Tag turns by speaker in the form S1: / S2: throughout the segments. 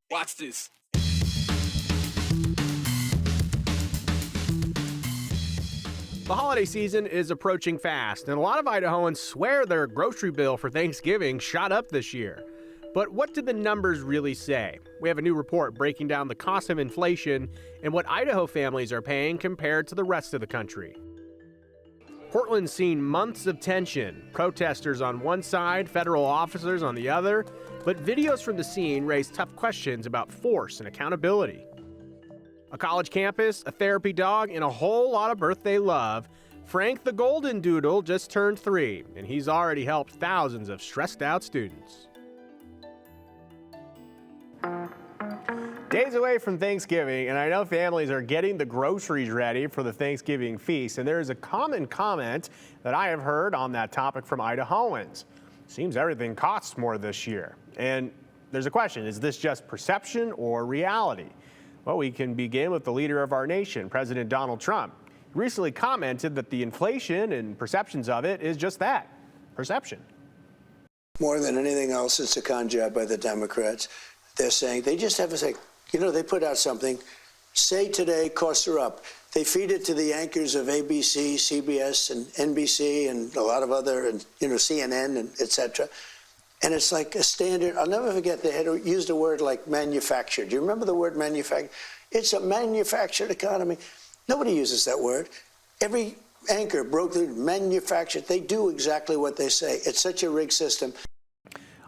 S1: Watch this.
S2: The holiday season is approaching fast, and a lot of Idahoans swear their grocery bill for Thanksgiving shot up this year. But what did the numbers really say? We have a new report breaking down the cost of inflation and what Idaho families are paying compared to the rest of the country. Portland's seen months of tension, protesters on one side, federal officers on the other, but videos from the scene raise tough questions about force and accountability. A college campus, a therapy dog, and a whole lot of birthday love. Frank the Golden Doodle just turned 3, and he's already helped thousands of stressed out students. Days away from Thanksgiving, and I know families are getting the groceries ready for the Thanksgiving feast, and there is a common comment that I have heard on that topic from Idahoans. Seems everything costs more this year. And there's a question, is this just perception or reality? Well, we can begin with the leader of our nation, President Donald Trump. He recently commented that the inflation and perceptions of it is just that, perception.
S3: More than anything else, it's a con job by the Democrats. They're saying, they just have to say, they put out something, say today costs are up. They feed it to the anchors of ABC, CBS, and NBC, and a lot of other, and CNN, and et cetera. And it's like a standard. I'll never forget they had used a word like manufactured. Do you remember the word manufactured? It's a manufactured economy. Nobody uses that word. Every anchor broke the manufactured. They do exactly what they say. It's such a rigged system.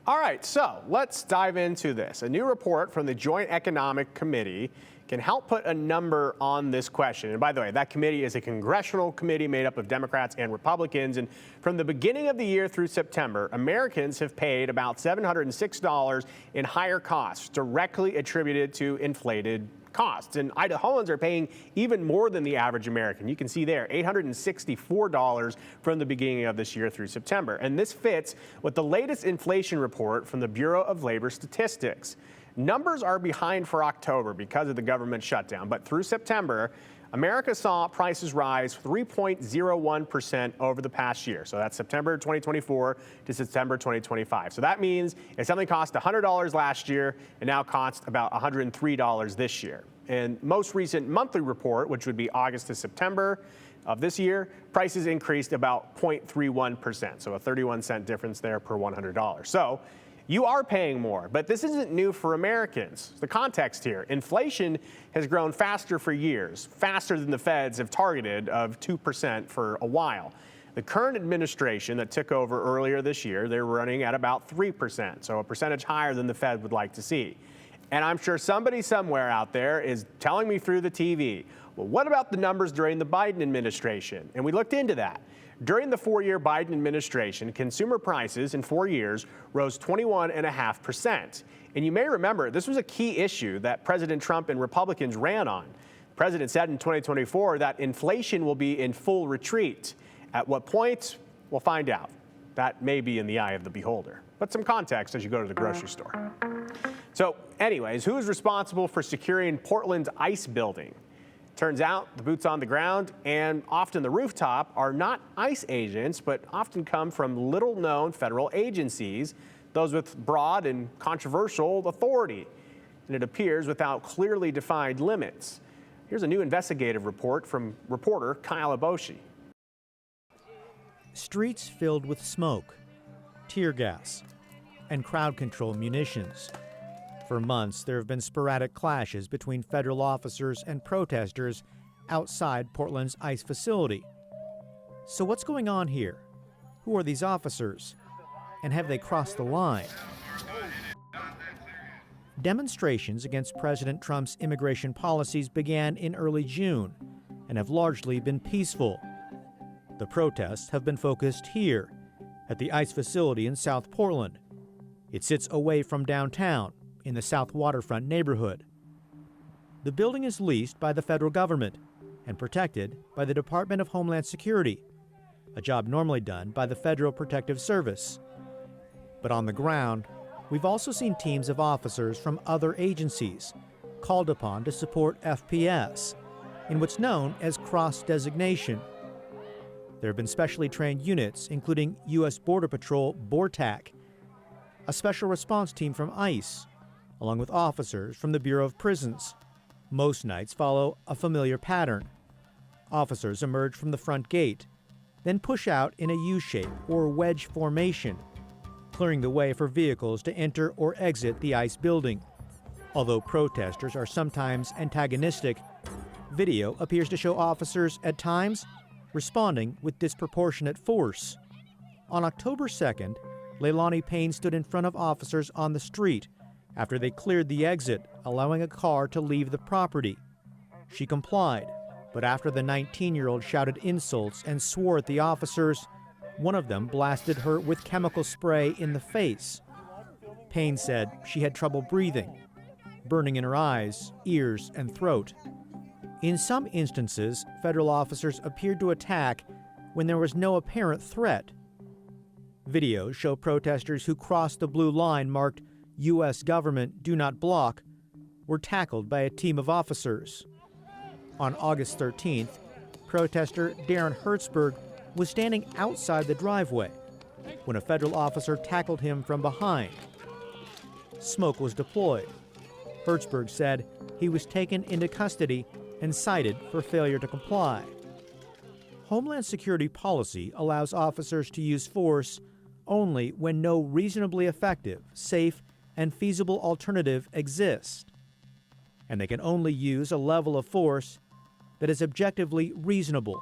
S2: All right, so let's dive into this. A new report from the Joint Economic Committee can help put a number on this question. And by the way, that committee is a congressional committee made up of Democrats and Republicans. And from the beginning of the year through September, Americans have paid about $706 in higher costs directly attributed to inflated costs. And Idahoans are paying even more than the average American. You can see there, $864 from the beginning of this year through September. And this fits with the latest inflation report from the Bureau of Labor Statistics. Numbers are behind for October because of the government shutdown, but through September, America saw prices rise 3.01% over the past year. So that's September 2024 to September 2025. So that means if something cost $100 last year, it now costs about $103 this year. And most recent monthly report, which would be August to September of this year, prices increased about 0.31%. So a 31-cent difference there per $100. So you are paying more, but this isn't new for Americans. The context here, inflation has grown faster for years, faster than the feds have targeted of 2% for a while. The current administration that took over earlier this year, they're running at about 3%, so a percentage higher than the Fed would like to see. And I'm sure somebody somewhere out there is telling me through the TV, well, what about the numbers during the Biden administration? And we looked into that. During the 4-year Biden administration, consumer prices in 4 years rose 21.5%. And you may remember this was a key issue that President Trump and Republicans ran on. The president said in 2024 that inflation will be in full retreat. At what point? We'll find out. That may be in the eye of the beholder. But some context as you go to the grocery store. So anyways, who is responsible for securing Portland's ICE building? Turns out the boots on the ground and often the rooftop are not ICE agents, but often come from little-known federal agencies, those with broad and controversial authority. And it appears without clearly defined limits. Here's a new investigative report from reporter Kyle Aboshi.
S4: Streets filled with smoke, tear gas, and crowd control munitions. For months, there have been sporadic clashes between federal officers and protesters outside Portland's ICE facility. So what's going on here? Who are these officers? And have they crossed the line? Demonstrations against President Trump's immigration policies began in early June and have largely been peaceful. The protests have been focused here, at the ICE facility in South Portland. It sits away from downtown, in the South Waterfront neighborhood. The building is leased by the federal government and protected by the Department of Homeland Security, a job normally done by the Federal Protective Service. But on the ground, we've also seen teams of officers from other agencies called upon to support FPS in what's known as cross-designation. There have been specially trained units, including U.S. Border Patrol BORTAC. a special response team from ICE, along with officers from the Bureau of Prisons. Most nights follow a familiar pattern. Officers emerge from the front gate, then push out in a U-shape or wedge formation, clearing the way for vehicles to enter or exit the ICE building. Although protesters are sometimes antagonistic, video appears to show officers at times responding with disproportionate force. On October 2nd, Leilani Payne stood in front of officers on the street after they cleared the exit, allowing a car to leave the property. She complied, but after the 19-year-old shouted insults and swore at the officers, one of them blasted her with chemical spray in the face. Payne said she had trouble breathing, burning in her eyes, ears, and throat. In some instances, federal officers appeared to attack when there was no apparent threat. Videos show protesters who crossed the blue line marked U.S. Government Do Not Block were tackled by a team of officers. On August 13th, protester Darren Hertzberg was standing outside the driveway when a federal officer tackled him from behind. Smoke was deployed. Hertzberg said he was taken into custody and cited for failure to comply. Homeland Security policy allows officers to use force only when no reasonably effective, safe, and feasible alternative exists. And they can only use a level of force that is objectively reasonable.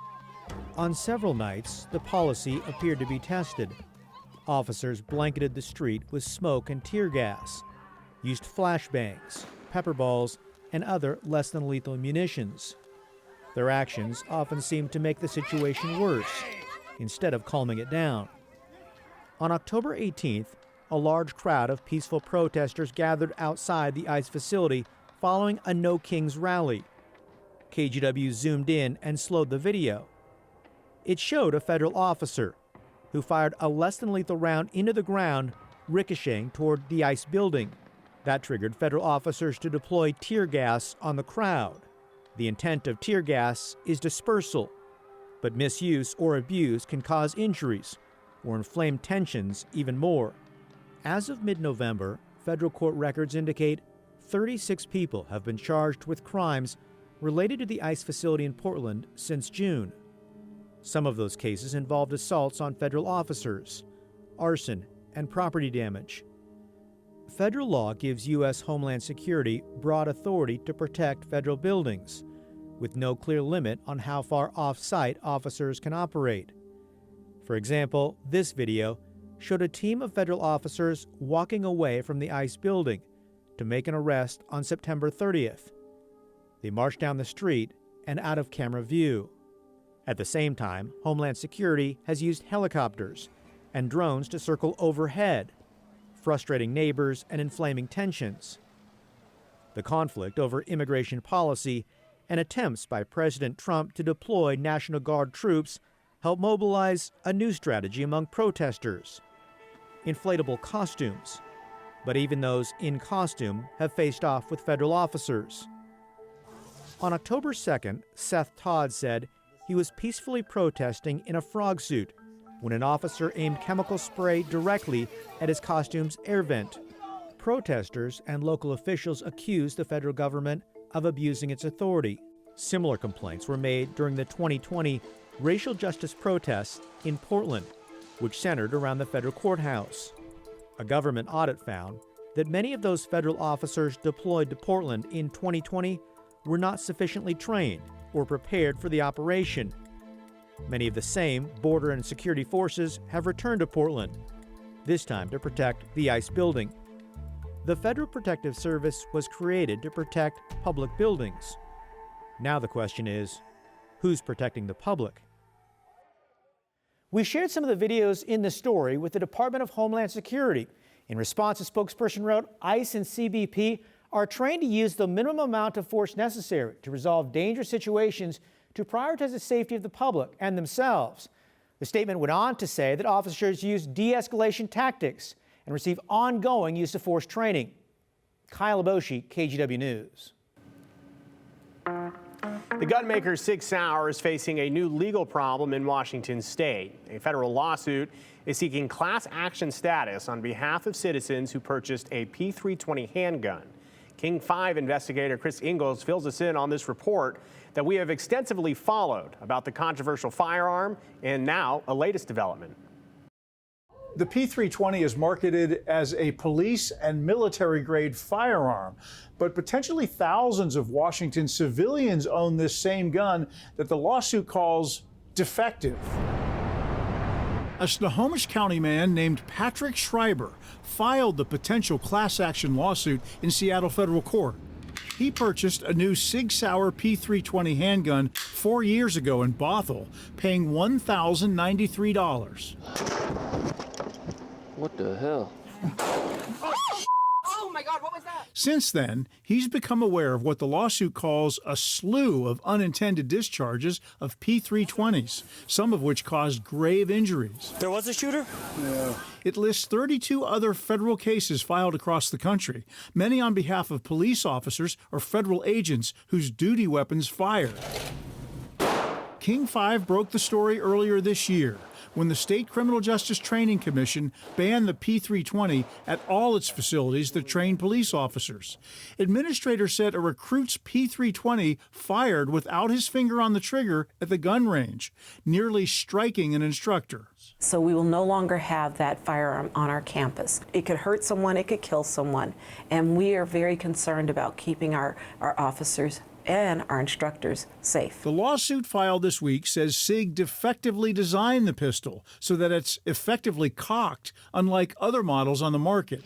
S4: On several nights, the policy appeared to be tested. Officers blanketed the street with smoke and tear gas, used flashbangs, pepper balls, and other less than lethal munitions. Their actions often seemed to make the situation worse, instead of calming it down. On October 18th, a large crowd of peaceful protesters gathered outside the ICE facility following a No Kings rally. KTVB zoomed in and slowed the video. It showed a federal officer who fired a less than lethal round into the ground, ricocheting toward the ICE building. That triggered federal officers to deploy tear gas on the crowd. The intent of tear gas is dispersal, but misuse or abuse can cause injuries or inflame tensions even more. As of mid-November, federal court records indicate 36 people have been charged with crimes related to the ICE facility in Portland since June. Some of those cases involved assaults on federal officers, arson, and property damage. Federal law gives U.S. Homeland Security broad authority to protect federal buildings, with no clear limit on how far off-site officers can operate. For example, this video showed a team of federal officers walking away from the ICE building to make an arrest on September 30th. They marched down the street and out of camera view. At the same time, Homeland Security has used helicopters and drones to circle overhead, frustrating neighbors and inflaming tensions. The conflict over immigration policy and attempts by President Trump to deploy National Guard troops helped mobilize a new strategy among protesters: inflatable costumes. But even those in costume have faced off with federal officers. On October 2nd, Seth Todd said he was peacefully protesting in a frog suit when an officer aimed chemical spray directly at his costume's air vent. Protesters and local officials accused the federal government of abusing its authority. Similar complaints were made during the 2020 racial justice protests in Portland, which centered around the federal courthouse. A government audit found that many of those federal officers deployed to Portland in 2020 were not sufficiently trained or prepared for the operation. Many of the same border and security forces have returned to Portland, this time to protect the ICE building. The Federal Protective Service was created to protect public buildings. Now the question is, who's protecting the public?
S5: We shared some of the videos in the story with the Department of Homeland Security. In response, a spokesperson wrote, ICE and CBP are trained to use the minimum amount of force necessary to resolve dangerous situations to prioritize the safety of the public and themselves. The statement went on to say that officers use de-escalation tactics and receive ongoing use of force training. Kyle Aboshi, KTVB News.
S2: The gunmaker Sig Sauer is facing a new legal problem in Washington state. A federal lawsuit is seeking class action status on behalf of citizens who purchased a P320 handgun. King 5 investigator Chris Ingalls fills us in on this report that we have extensively followed about the controversial firearm and now a latest development.
S6: The P320 is marketed as a police and military-grade firearm, but potentially thousands of Washington civilians own this same gun that the lawsuit calls defective. A Snohomish County man named Patrick Schreiber filed the potential class action lawsuit in Seattle federal court. He purchased a new Sig Sauer P320 handgun 4 years ago in Bothell, paying $1,093.
S7: What the hell?
S8: Oh my God, what was that?
S6: Since then, he's become aware of what the lawsuit calls a slew of unintended discharges of P320s, some of which caused grave injuries.
S9: There was a shooter?
S6: Yeah. It lists 32 other federal cases filed across the country, many on behalf of police officers or federal agents whose duty weapons fired. King 5 broke the story earlier this year when the State Criminal Justice Training Commission banned the P320 at all its facilities that train police officers. Administrators said a recruit's P320 fired without his finger on the trigger at the gun range, nearly striking an instructor.
S10: So we will no longer have that firearm on our campus. It could hurt someone, it could kill someone, and we are very concerned about keeping our officers and our instructors safe.
S6: The lawsuit filed this week says SIG defectively designed the pistol so that it's effectively cocked, unlike other models on the market.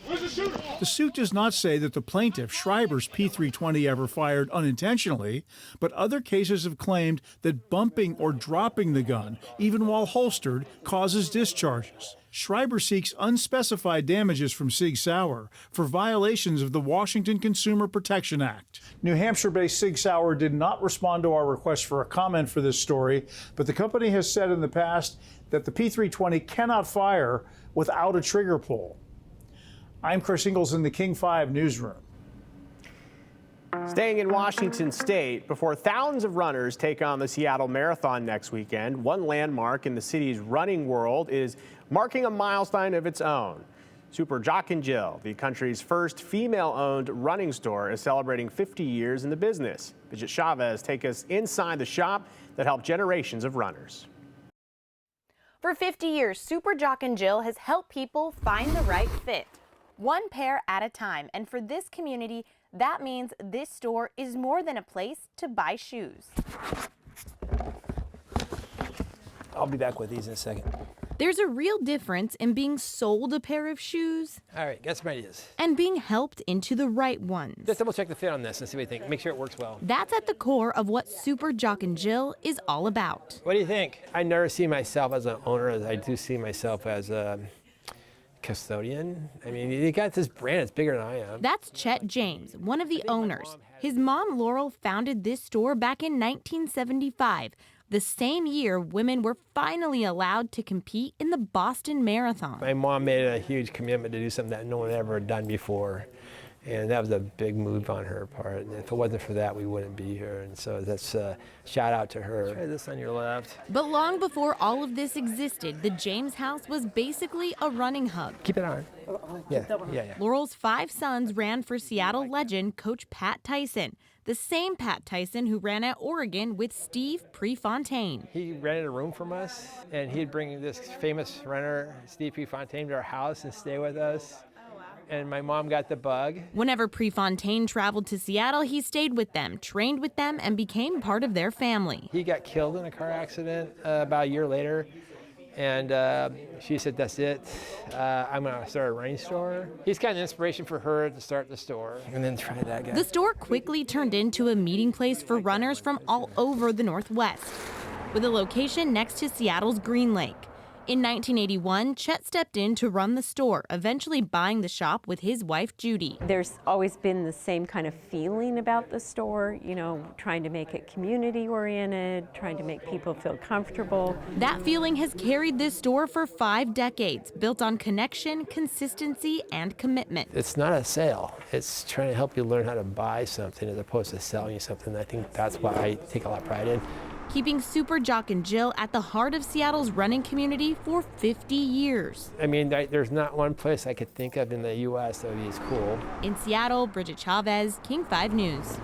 S6: The suit does not say that the plaintiff, Schreiber's P320, ever fired unintentionally, but other cases have claimed that bumping or dropping the gun, even while holstered, causes discharges. Schreiber seeks unspecified damages from Sig Sauer for violations of the Washington Consumer Protection Act. New Hampshire-based Sig Sauer did not respond to our request for a comment for this story, but the company has said in the past that the P320 cannot fire without a trigger pull. I'm Chris Ingalls in the King 5 newsroom.
S2: Staying in Washington state, before thousands of runners take on the Seattle Marathon next weekend, one landmark in the city's running world is marking a milestone of its own. Super Jock and Jill, the country's first female-owned running store, is celebrating 50 years in the business. Bridget Chavez takes us inside the shop that helped generations of runners.
S11: For 50 years, Super Jock and Jill has helped people find the right fit, one pair at a time. And for this community, that means this store is more than a place to buy shoes.
S9: I'll be back with these in a second.
S12: There's a real difference in being sold a pair of shoes
S9: All right, got some ideas.
S12: and being helped into the right ones.
S9: Just double check the fit on this and see what you think. Make sure it works well.
S12: That's at the core of what Super Jock and Jill is all about.
S9: What do you think? I never see myself as an owner as I do see myself as a custodian. I mean, you got this brand, it's bigger than I am.
S12: That's Chet James, one of the owners. His mom, Laurel, founded this store back in 1975, the same year women were finally allowed to compete in the Boston Marathon.
S9: My mom made a huge commitment to do something that no one ever had done before. And that was a big move on her part. And if it wasn't for that, we wouldn't be here. And so that's a shout out to her. Try this on your left.
S12: But long before all of this existed, the James house was basically a running hub.
S9: Keep it on. Yeah.
S12: Laurel's 5 sons ran for Seattle legend Coach Pat Tyson, the same Pat Tyson who ran at Oregon with Steve Prefontaine.
S9: He rented a room from us, and he'd bring this famous runner, Steve Prefontaine, to our house and stay with us. And my mom got the bug.
S12: Whenever Prefontaine traveled to Seattle, he stayed with them, trained with them, and became part of their family.
S9: He got killed in a car accident about a year later. And she said, that's it. I'm going to start a running store. He's kind of inspiration for her to start the store. And then try that guy.
S12: The store quickly turned into a meeting place for runners from all over the Northwest, with a location next to Seattle's Green Lake. In 1981, Chet stepped in to run the store, eventually buying the shop with his wife, Judy.
S7: There's always been the same kind of feeling about the store, you know, trying to make it community-oriented, trying to make people feel comfortable.
S12: That feeling has carried this store for 5 decades, built on connection, consistency, and commitment.
S9: It's not a sale. It's trying to help you learn how to buy something as opposed to selling you something. I think that's what I take a lot of pride in.
S12: Keeping Super Jock and Jill at the heart of Seattle's running community for 50 years.
S9: I mean, there's not one place I could think of in the U.S. that would be as cool.
S12: In Seattle, Bridget Chavez, King 5 News.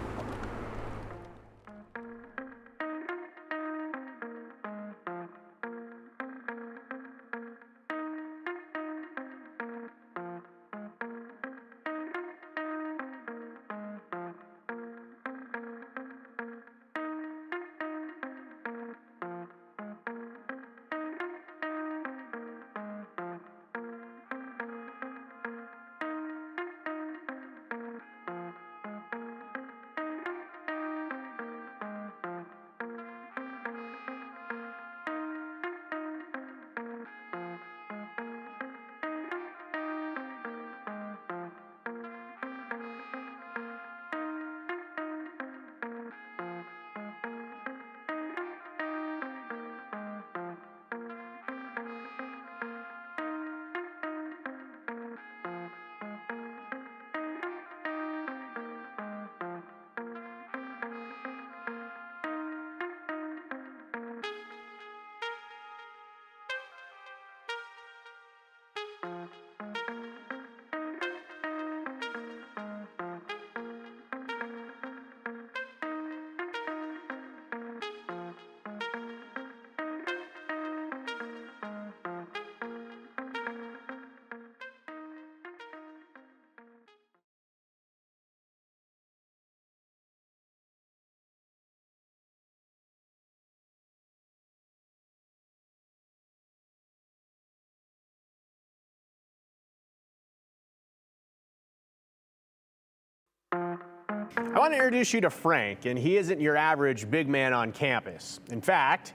S2: I want to introduce you to Frank, and he isn't your average big man on campus. In fact,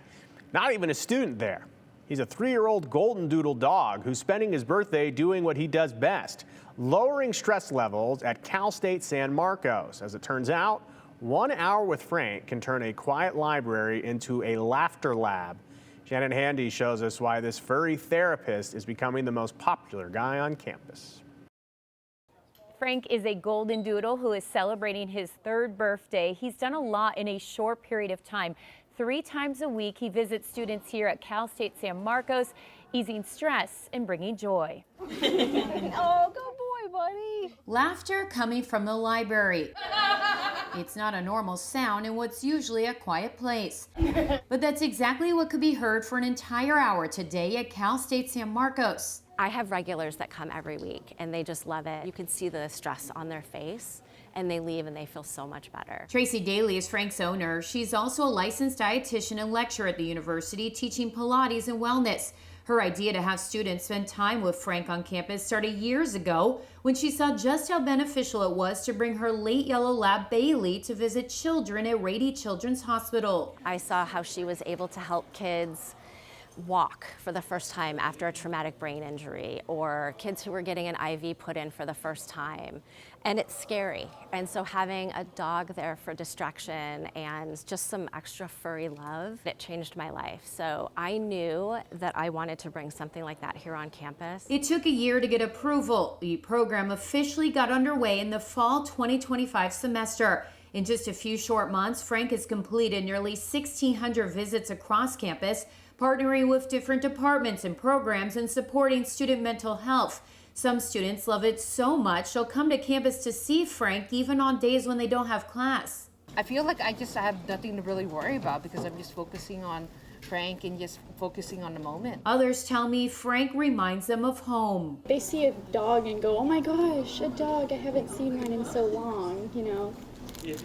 S2: not even a student there. He's a 3-year-old golden doodle dog who's spending his birthday doing what he does best, lowering stress levels at Cal State San Marcos. As it turns out, 1 hour with Frank can turn a quiet library into a laughter lab. Shannon Handy shows us why this furry therapist is becoming the most popular guy on campus.
S8: Frank is a golden doodle who is celebrating his 3rd birthday. He's done a lot in a short period of time. 3 times a week, he visits students here at Cal State San Marcos, easing stress and bringing joy.
S13: Oh, good boy, buddy.
S14: Laughter coming from the library. It's not a normal sound in what's usually a quiet place. But that's exactly what could be heard for an entire hour today at Cal State San Marcos.
S15: I have regulars that come every week and they just love it. You can see the stress on their face and they leave and they feel so much better.
S14: Tracy Daly is Frank's owner. She's also a licensed dietitian and lecturer at the university teaching Pilates and wellness. Her idea to have students spend time with Frank on campus started years ago when she saw just how beneficial it was to bring her late yellow lab Bailey to visit children at Rady Children's Hospital.
S15: I saw how she was able to help kids walk for the first time after a traumatic brain injury, or kids who were getting an IV put in for the first time. And it's scary. And so having a dog there for distraction and just some extra furry love, it changed my life. So I knew that I wanted to bring something like that here on campus.
S14: It took a year to get approval. The program officially got underway in the fall 2025 semester. In just a few short months, Frank has completed nearly 1,600 visits across campus, partnering with different departments and programs and supporting student mental health. Some students love it so much they'll come to campus to see Frank even on days when they don't have class.
S13: I feel like I have nothing to really worry about because I'm just focusing on Frank and just focusing on the moment.
S14: Others tell me Frank reminds them of home.
S16: They see a dog and go, oh my gosh, a dog, I haven't seen one in so long, you know.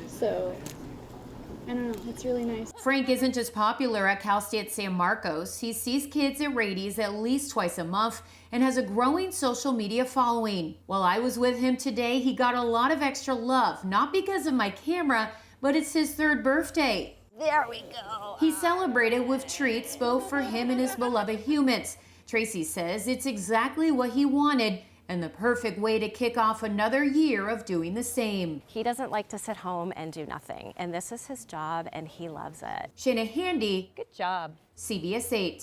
S16: So I don't know, it's really nice.
S14: Frank isn't just popular at Cal State San Marcos. He sees kids at Rady's at least twice a month and has a growing social media following. While I was with him today, he got a lot of extra love, not because of my camera, but it's his 3rd birthday.
S13: There we go.
S14: He celebrated with treats both for him and his beloved humans. Tracy says it's exactly what he wanted and the perfect way to kick off another year of doing the same.
S15: He doesn't like to sit home and do nothing, and this is his job, and he loves it.
S14: Shayna Handy,
S15: good job.
S14: CBS 8.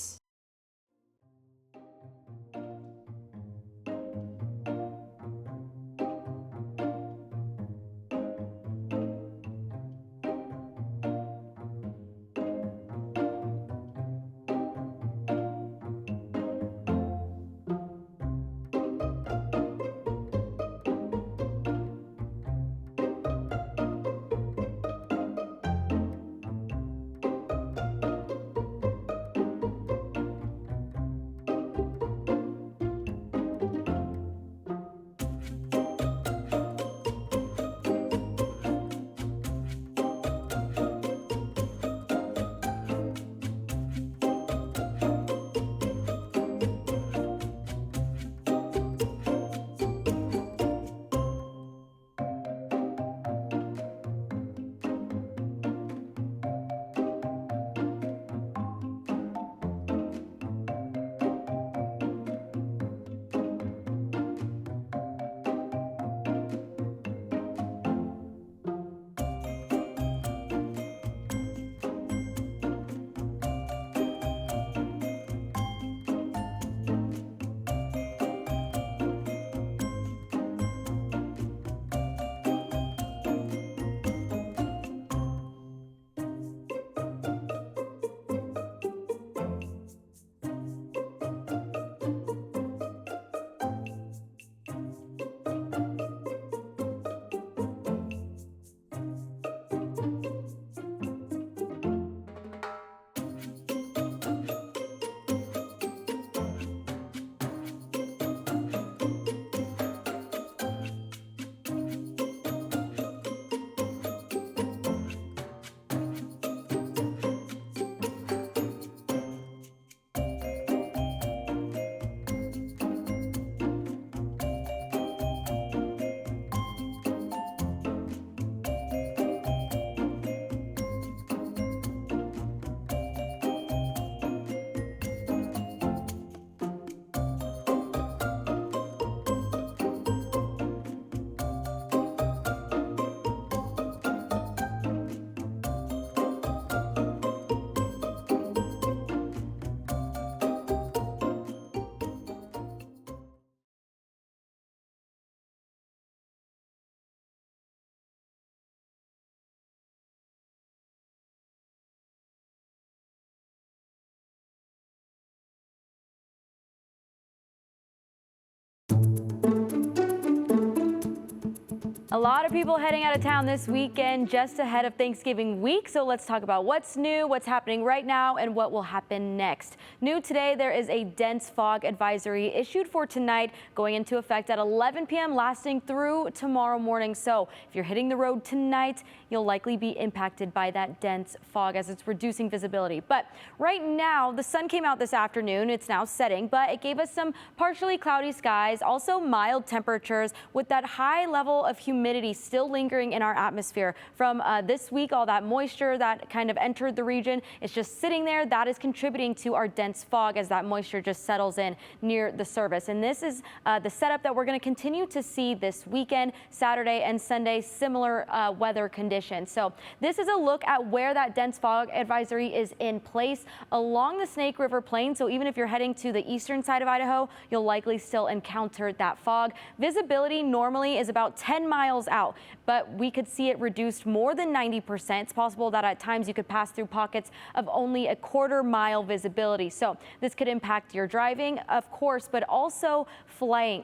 S17: A lot of people heading out of town this weekend just ahead of Thanksgiving week. So let's talk about what's new, what's happening right now, and what will happen next. New today, there is a dense fog advisory issued for tonight, going into effect at 11 p.m. lasting through tomorrow morning. So if you're hitting the road tonight, you'll likely be impacted by that dense fog as it's reducing visibility. But right now, the sun came out this afternoon. It's now setting, but it gave us some partially cloudy skies, also mild temperatures with that high level of humidity still lingering in our atmosphere from this week. All that moisture that kind of entered the region is just sitting there. That is contributing to our dense fog as that moisture just settles in near the surface. And this is the setup that we're going to continue to see this weekend, Saturday and Sunday, similar weather conditions. So this is a look at where that dense fog advisory is in place along the Snake River Plain. So even if you're heading to the eastern side of Idaho, you'll likely still encounter that fog. Visibility normally is about 10 miles out, but we could see it reduced more than 90%. It's possible that at times you could pass through pockets of only a quarter-mile visibility. So this could impact your driving, of course, but also flying,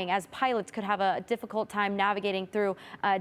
S17: as pilots could have a difficult time navigating through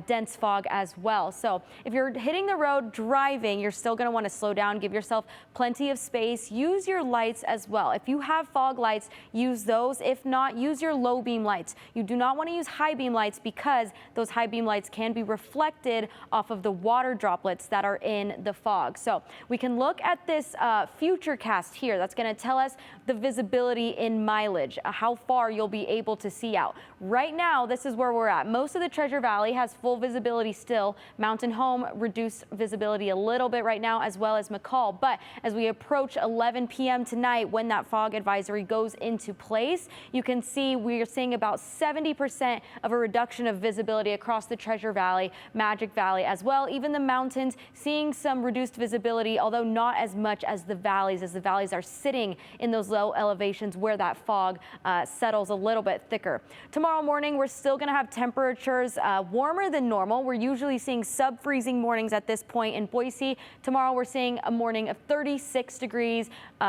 S17: dense fog as well. So if you're hitting the road driving, you're still going to want to slow down, give yourself plenty of space, use your lights as well. If you have fog lights, use those. If not, use your low beam lights. You do not want to use high beam lights because those those high beam lights can be reflected off of the water droplets that are in the fog. So we can look at this future cast here. That's going to tell us the visibility in mileage, how far you'll be able to see out. Right now, this is where we're at. Most of the Treasure Valley has full visibility still. Mountain Home reduced visibility a little bit right now, as well as McCall. But as we approach 11 p.m. tonight, when that fog advisory goes into place, you can see we're seeing about 70% of a reduction of visibility across the Treasure Valley, Magic Valley as well. Even the mountains seeing some reduced visibility, although not as much as the valleys are sitting in those low elevations where that fog settles a little bit thicker. Tomorrow morning, we're still going to have temperatures warmer than normal. We're usually seeing sub-freezing mornings at this point in Boise. Tomorrow, we're seeing a morning of 36 degrees.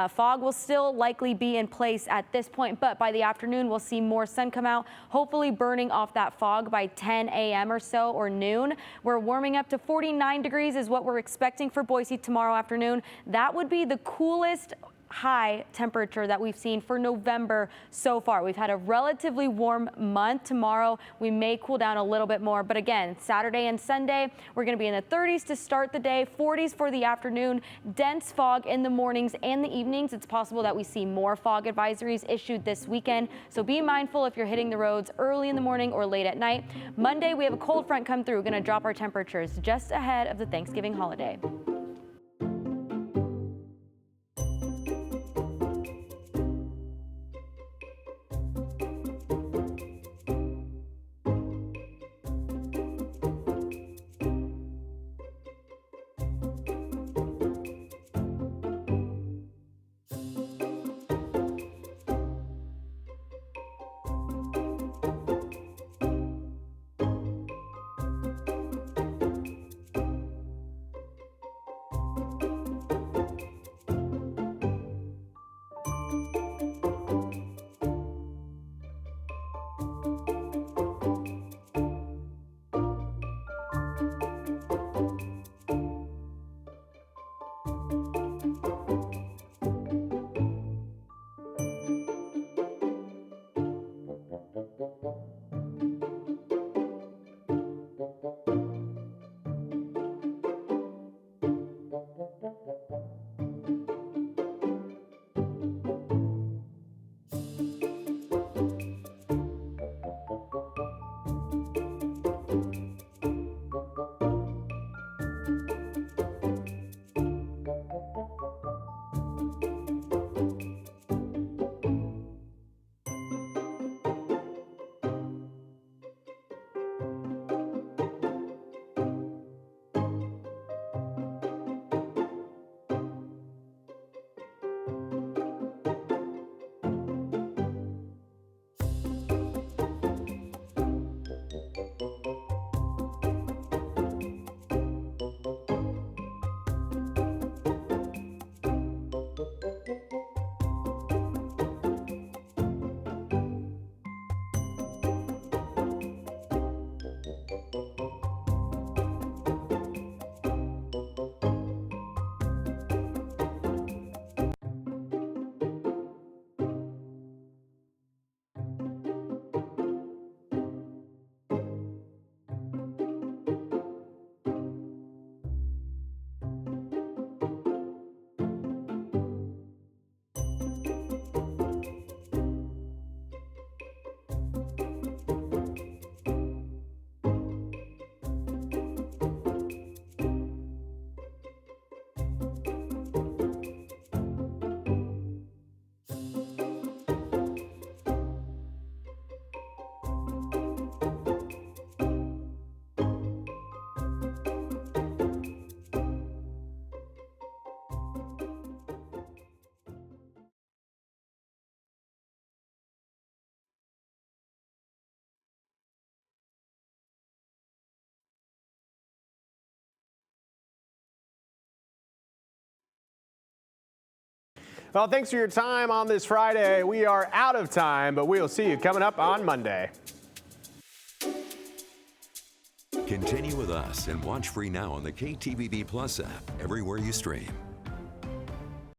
S17: Fog will still likely be in place at this point, but by the afternoon, we'll see more sun come out, hopefully burning off that fog by 10 a.m. or so, or noon. We're warming up to 49 degrees is what we're expecting for Boise tomorrow afternoon. That would be the coolest high temperature that we've seen for November so far. We've had a relatively warm month. Tomorrow we may cool down a little bit more, but again, Saturday and Sunday we're going to be in the 30s to start the day, 40s for the afternoon, dense fog in the mornings and the evenings. It's possible that we see more fog advisories issued this weekend, so be mindful if you're hitting the roads early in the morning or late at night. Monday we have a cold front come through, going to drop our temperatures just ahead of the Thanksgiving holiday.
S2: Well, thanks for your time on this Friday. We are out of time, but we'll see you coming up on Monday.
S18: Continue with us and watch free now on the KTVB Plus app everywhere you stream.